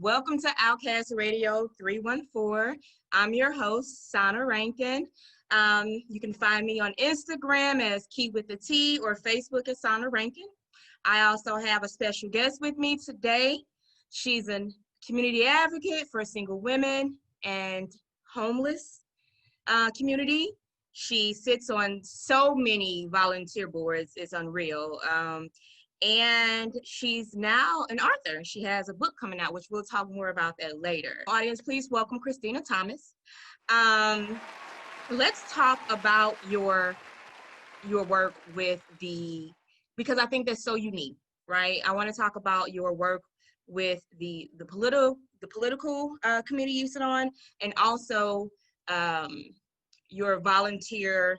Welcome to Outcast Radio 314. I'm your host, Sana Rankin. You can find me on Instagram as Key with the T or Facebook as Sana Rankin. I also have a special guest with me today. She's a community advocate for single women and homeless community. She sits on so many volunteer boards, it's unreal. And she's now an author. She has a book coming out, which we'll talk more about that later. Audience, please welcome Christina Thomas. Let's talk about your work with because I think that's so unique, right? I want to talk about your work with the political committee you sit on, and also your volunteer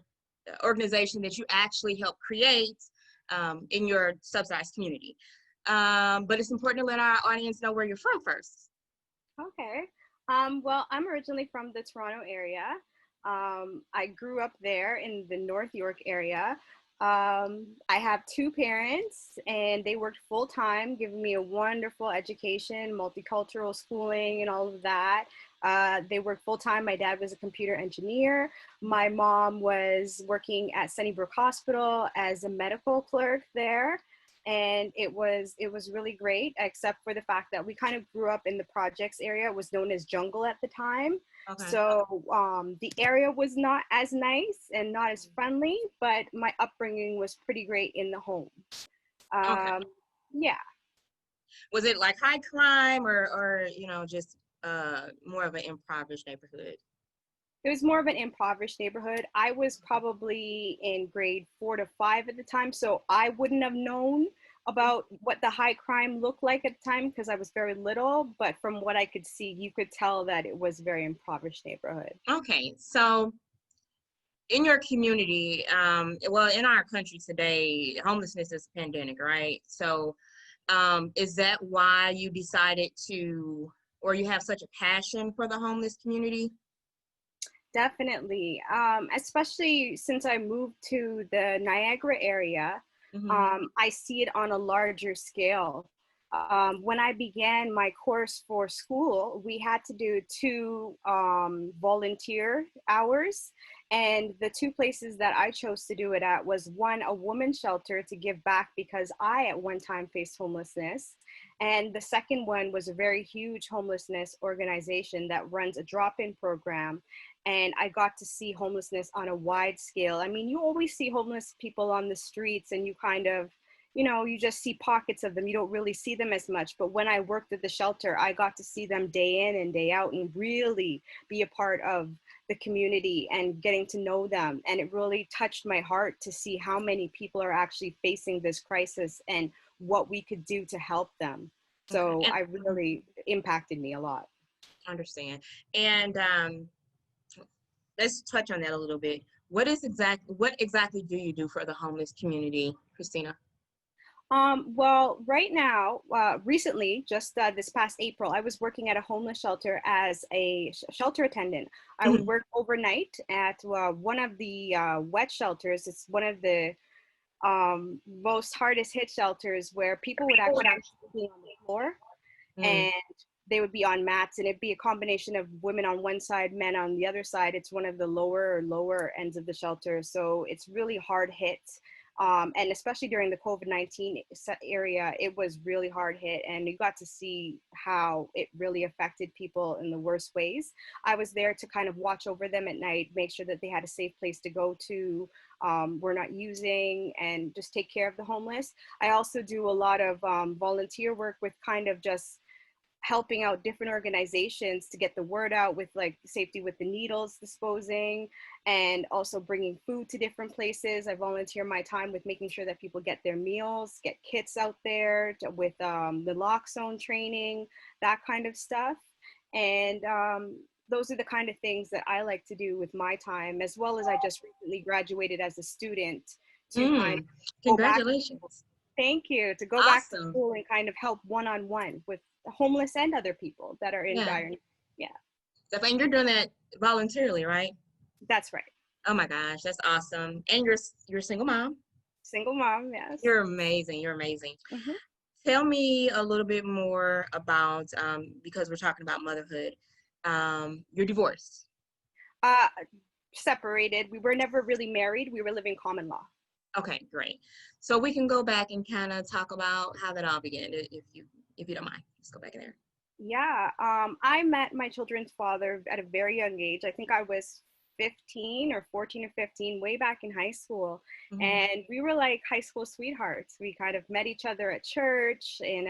organization that you actually help create in your subsidized community. But it's important to let our audience know where you're from first. Okay. Well, I'm originally from the Toronto area. I grew up there in the North York area. I have two parents and they worked full time, giving me a wonderful education, multicultural schooling and all of that. They worked full time. My dad was a computer engineer. My mom was working at Sunnybrook Hospital as a medical clerk there. And it was really great, except for the fact that we kind of grew up in the projects area. It was known as jungle at the time. Okay. So the area was not as nice and not as friendly, but my upbringing was pretty great in the home. Okay. Yeah. Was it like high crime or just more of an impoverished neighborhood? It was more of an impoverished neighborhood. I was probably in grade 4 to 5 at the time, so I wouldn't have known about what the high crime looked like at the time because I was very little, but from what I could see, you could tell that it was a very impoverished neighborhood. Okay, so in your community, well, in our country today, homelessness is a pandemic, right? So is that why you decided to, or you have such a passion for the homeless community? Definitely, especially since I moved to the Niagara area. Mm-hmm. I see it on a larger scale. When I began my course for school, we had to do 2 volunteer hours. And the 2 places that I chose to do it at was one, a women's shelter to give back because I at one time faced homelessness. And the second one was a very huge homelessness organization that runs a drop-in program. And I got to see homelessness on a wide scale. I mean, you always see homeless people on the streets and you kind of, you just see pockets of them. You don't really see them as much. But when I worked at the shelter, I got to see them day in and day out and really be a part of the community and getting to know them. And it really touched my heart to see how many people are actually facing this crisis and what we could do to help them. So I really impacted me a lot. I understand. And let's touch on that a little bit. What exactly do you do for the homeless community, Christina? Well, right now, recently, just this past April, I was working at a homeless shelter as a shelter attendant. I would work overnight at one of the wet shelters. It's one of the most hardest hit shelters where people would actually be on the floor and they would be on mats, and it'd be a combination of women on one side, men on the other side. It's one of the lower ends of the shelter. So it's really hard hit. And especially during the COVID-19 area, it was really hard hit, and you got to see how it really affected people in the worst ways. I was there to kind of watch over them at night, make sure that they had a safe place to go to, we're not using, and just take care of the homeless. I also do a lot of volunteer work with kind of just helping out different organizations to get the word out with like safety with the needles disposing, and also bringing food to different places. I volunteer my time with making sure that people get their meals, get kits out there with the lock zone training, that kind of stuff. And those are the kind of things that I like to do with my time, as well as I just recently graduated as a student to kind of congratulations. Thank you. To go back to school and kind of help one-on-one with homeless and other people that are in dire need. Yeah. So I think you're doing that voluntarily, right? That's right. Oh my gosh, that's awesome. And you're a single mom. Single mom, yes. You're amazing. You're amazing. Mm-hmm. Tell me a little bit more about, because we're talking about motherhood, you're divorced. Uh, Separated. We were never really married. We were living common law. Okay, great. So we can go back and kind of talk about how that all began, if you don't mind. Let's go back in there. Yeah, I met my children's father at a very young age. I think I was 15 or 14 or 15, way back in high school. Hmm. And we were like high school sweethearts. We kind of met each other at church in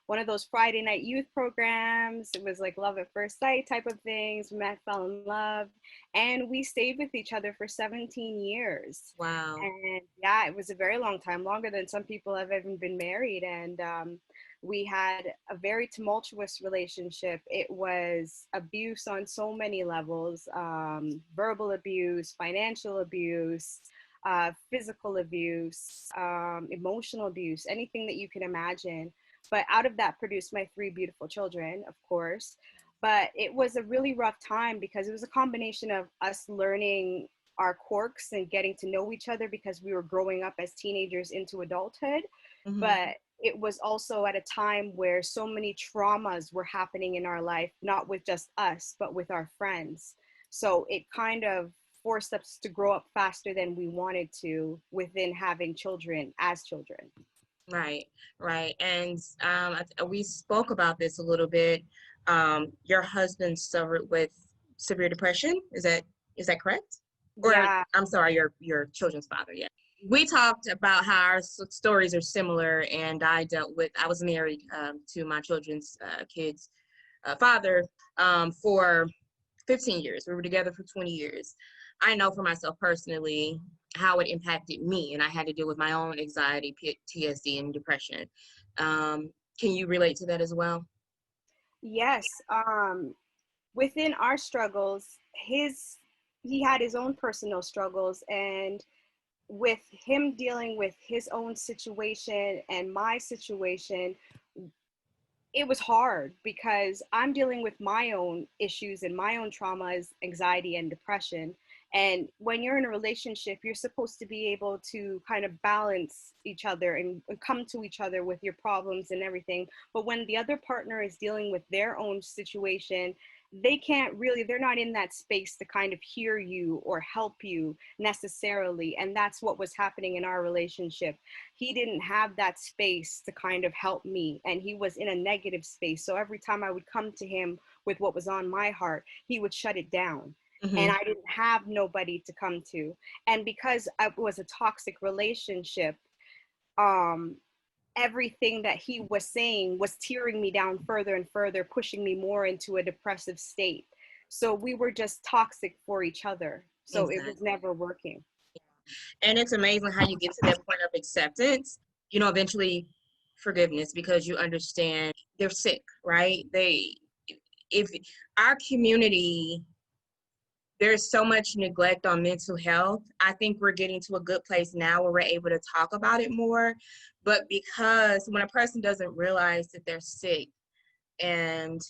one of those Friday night youth programs. It was like love at first sight type of things. We met, fell in love, and we stayed with each other for 17 years. Wow. And yeah, it was a very long time, longer than some people have even been married. And we had a very tumultuous relationship. It was abuse on so many levels, verbal abuse, financial abuse, physical abuse, emotional abuse, anything that you can imagine. But out of that produced my three beautiful children, of course. But it was a really rough time because it was a combination of us learning our quirks and getting to know each other because we were growing up as teenagers into adulthood. Hmm. But it was also at a time where so many traumas were happening in our life, not with just us, but with our friends. So it kind of forced us to grow up faster than we wanted to within having children as children. Right, right. And we spoke about this a little bit. Your husband suffered with severe depression. Is that correct? Or Yeah. I'm sorry, your children's father. Yeah. We talked about how our stories are similar, and I was married to my children's kids' father for 15 years. We were together for 20 years. I know for myself personally how it impacted me, and I had to deal with my own anxiety, PTSD, and depression. Um, can you relate to that as well? Yes. Within our struggles, he had his own personal struggles, and with him dealing with his own situation and my situation, it was hard because I'm dealing with my own issues and my own traumas, anxiety, and depression. And when you're in a relationship, you're supposed to be able to kind of balance each other and come to each other with your problems and everything. But when the other partner is dealing with their own situation, they can't really, they're not in that space to kind of hear you or help you necessarily. And that's what was happening in our relationship. He didn't have that space to kind of help me, and he was in a negative space. So every time I would come to him with what was on my heart, he would shut it down, and Hmm. I didn't have nobody to come to. And because it was a toxic relationship, um everything that he was saying was tearing me down further and further, pushing me more into a depressive state. So we were just toxic for each other, so it was Exactly. never working. And it's amazing how you get to that point of acceptance, eventually forgiveness, because you understand they're sick, right? If our community, there's so much neglect on mental health. I think we're getting to a good place now where we're able to talk about it more. But because when a person doesn't realize that they're sick and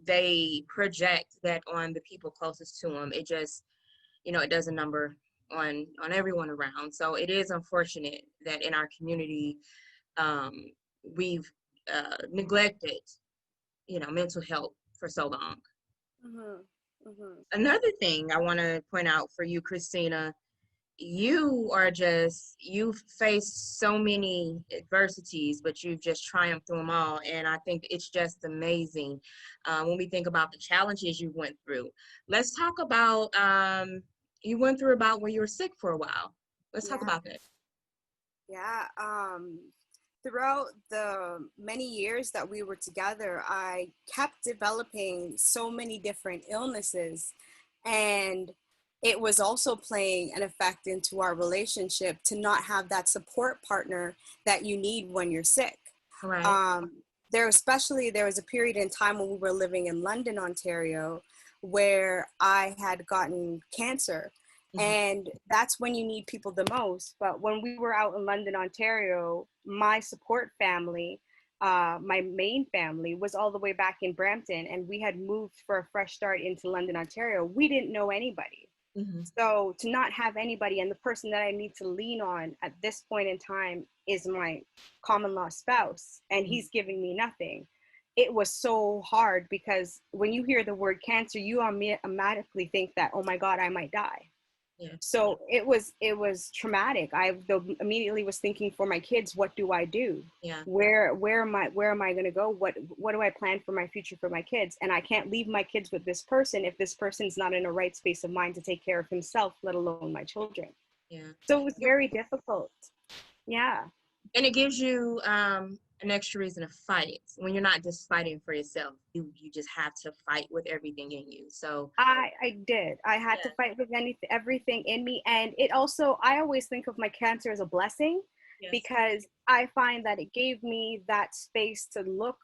they project that on the people closest to them, it just it does a number on everyone around. So it is unfortunate that in our community, um, we've neglected mental health for so long. Hmm. Hmm. Another thing I want to point out for you, Christina, you've faced so many adversities, but you've just triumphed through them all. And I think it's just amazing when we think about the challenges you went through. Let's talk about, you went through about where you were sick for a while. Let's talk Yeah. about that. Yeah. Throughout the many years that we were together, I kept developing so many different illnesses. And it was also playing an effect into our relationship to not have that support partner that you need when you're sick. All right. Um, there was a period in time when we were living in London, Ontario, where I had gotten cancer. Mhm. And that's when you need people the most. But when we were out in London, Ontario, my support family, my main family, was all the way back in Brampton, and we had moved for a fresh start into London, Ontario. We didn't know anybody. Mm-hmm. So to not have anybody, and the person that I need to lean on at this point in time is my common law spouse, and Mm-hmm. he's giving me nothing. It was so hard because when you hear the word cancer, you automatically think that, oh my God, I might die. Yeah. So it was traumatic. Immediately was thinking for my kids, what do I do? Yeah. Where am I going to go? What do I plan for my future for my kids? And I can't leave my kids with this person if this person's not in a right space of mind to take care of himself, let alone my children. Yeah. So it was You- very difficult. Yeah. And it gives you an extra reason to fight when you're not just fighting for yourself. You just have to fight with everything in you. So I did. I had to yeah. fight with everything in me. And it also, I always think of my cancer as a blessing Yes. because I find that it gave me that space to look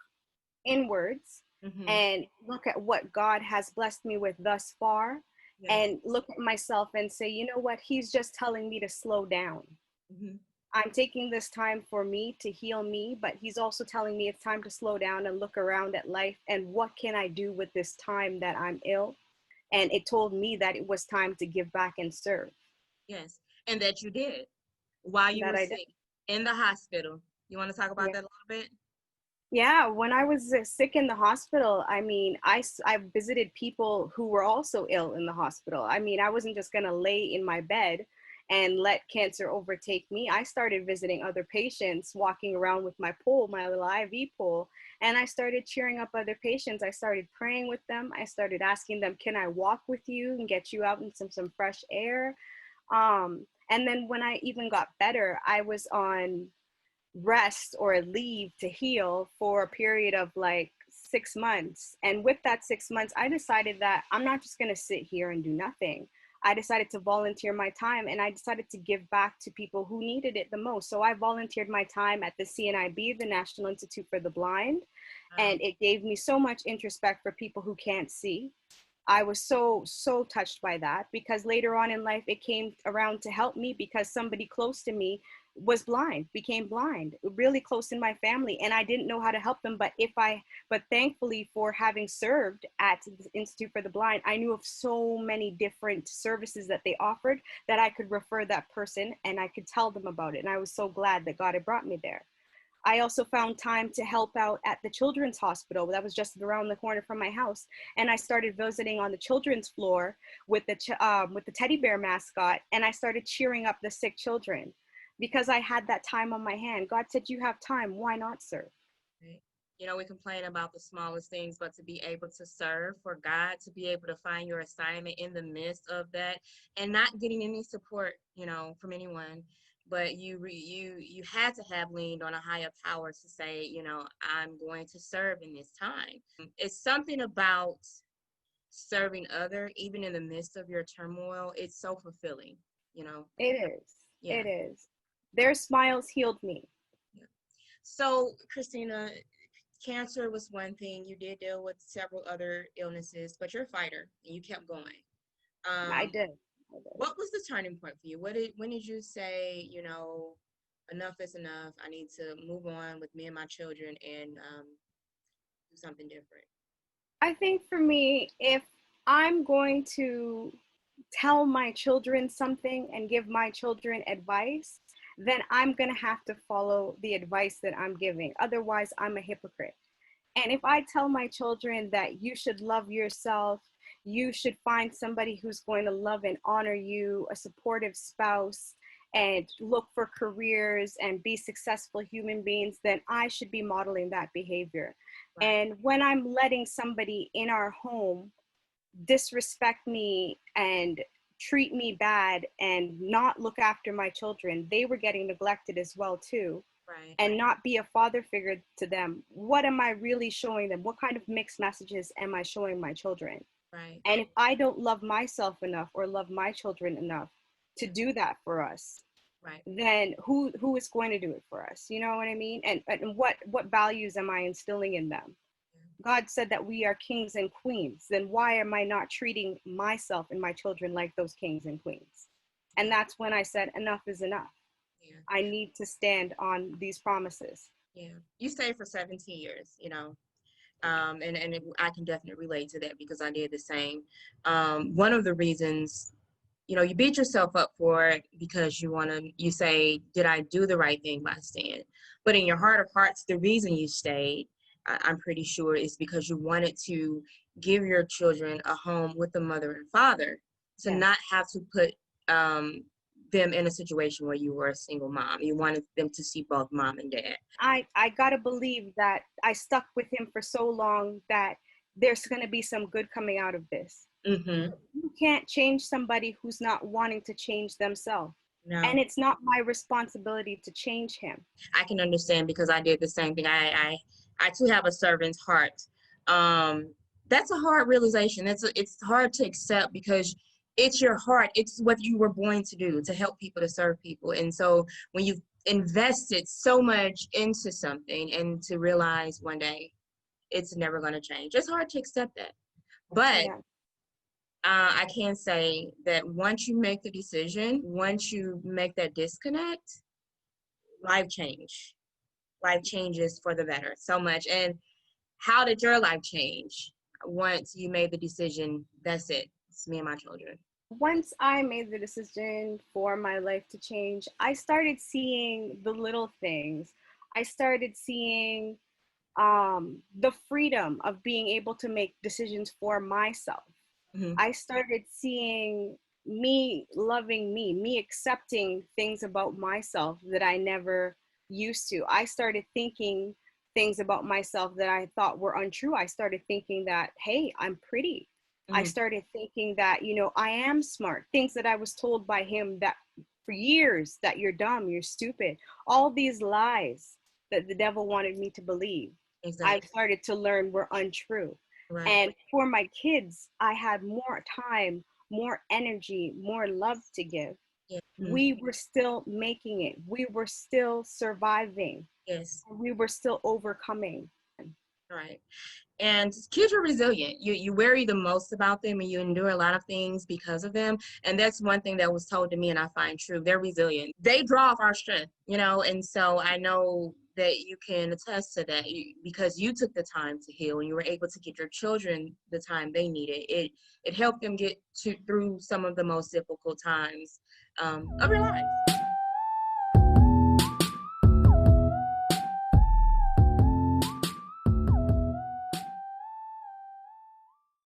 inwards Mm-hmm. and look at what God has blessed me with thus far Yes. and look at myself and say, you know what, He's just telling me to slow down. Mm-hmm. I'm taking this time for me to heal me, but He's also telling me it's time to slow down and look around at life and what can I do with this time that I'm ill. And it told me that it was time to give back and serve. Yes. And that you did while you That were I did. sick in the hospital. You want to talk about Yeah. that a little bit? Yeah, when I was sick in the hospital, I mean, I visited people who were also ill in the hospital. I mean, I wasn't just going to lay in my bed and let cancer overtake me. I started visiting other patients, walking around with my pole, my little IV pole, and I started cheering up other patients. I started praying with them. I started asking them, "Can I walk with you and get you out in some fresh air?" And then when I even got better, I was on rest or leave to heal for a period of like 6 months. And with that 6 months, I decided that I'm not just going to sit here and do nothing. I decided to volunteer my time and I decided to give back to people who needed it the most. So I volunteered my time at the CNIB, the National Institute for the Blind, Wow. and it gave me so much introspect for people who can't see. I was so touched by that because later on in life it came around to help me because somebody close to me was blind, became blind, really close in my family, and I didn't know how to help them. But thankfully for having served at the Institute for the Blind, I knew of so many different services that they offered that I could refer that person and I could tell them about it. And I was so glad that God had brought me there. I also found time to help out at the children's hospital that was just around the corner from my house, and I started visiting on the children's floor with the teddy bear mascot, and I started cheering up the sick children because I had that time on my hand. God said, "You have time. Why not serve?" Right. You know, we complain about the smallest things, but to be able to serve for God, to be able to find your assignment in the midst of that, and not getting any support, you know, from anyone, but you had to have leaned on a higher power to say, you know, I'm going to serve in this time. It's something about serving other, even in the midst of your turmoil. It's so fulfilling, you know. It is. Yeah. It is. Their smiles healed me. Yeah. So, Christina, cancer was one thing. You did deal with several other illnesses, but you're a fighter and you kept going. I Um, did. I did. what was the turning point for you? When did you say, you know, enough is enough? I need to move on with me and my children and do something different. I think for me, if I'm going to tell my children something and give my children advice, then I'm going to have to follow the advice that I'm giving. Otherwise, I'm a hypocrite. And if I tell my children that you should love yourself, you should find somebody who's going to love and honor you, a supportive spouse, and look for careers and be successful human beings, then I should be modeling that behavior. Right, And when I'm letting somebody in our home disrespect me and treat me bad and not look after my children, they were getting neglected as well too, right, and not be a father figure to them, what am I really showing them? What kind of mixed messages am I showing my children? right, And if I don't love myself enough or love my children enough to yeah, do that for us, right. then who is going to do it for us? You know what I mean? And what values am I instilling in them? Yeah, God said that we are kings and queens. Then why am I not treating myself and my children like those kings and queens? And yeah, that's when I said enough is enough. yeah, I need to stand on these promises. yeah. You stayed for 17 years, you know, I can definitely relate to that because I did the same. One of the reasons you know, you beat yourself up for it because you say, did I do the right thing by staying? But in your heart of hearts, the reason you stayed, I'm pretty sure, is because you wanted to give your children a home with a mother and father, to Yes. not have to put them in a situation where you were a single mom. You wanted them to see both mom and dad. I gotta believe that I stuck with him for so long that there's gonna be some good coming out of this. Mm-hmm. You can't change somebody who's not wanting to change themselves. No, And it's not my responsibility to change him. I can understand because I did the same thing. I too have a servant's heart. Um, that's a hard realization. It's hard to accept because it's your heart. It's what you were born to do, to help people, to serve people. And so when you've invested so much into something and to realize one day it's never going to change, it's hard to accept that. But Yeah. I can say that once you make the decision, once you make that disconnect, life change. Life changes for the better so much. And how did your life change once you made the decision? That's it. It's me and my children. Once I made the decision for my life to change, I started seeing the little things. I started seeing the freedom of being able to make decisions for myself. Mm-hmm. I started seeing me loving me accepting things about myself that I never used to. I started thinking things about myself that I thought were untrue. I started thinking that, hey, I'm pretty. I Mm-hmm. started thinking that, I am smart. Things that I was told by him that for years, that you're dumb, you're stupid. All these lies that the devil wanted me to believe, I Exactly. started to learn were untrue. Right. And for my kids, I had more time, more energy, more love to give. Yeah. Mm-hmm. We were still making it. We were still surviving. Yes. We were still overcoming. Right. And kids are resilient. You worry the most about them and you endure a lot of things because of them. And that's one thing that was told to me and I find true. They're resilient. They draw off our strength, and so I know that you can attest to that because you took the time to heal and you were able to get your children the time they needed. It helped them get through some of the most difficult times of your life.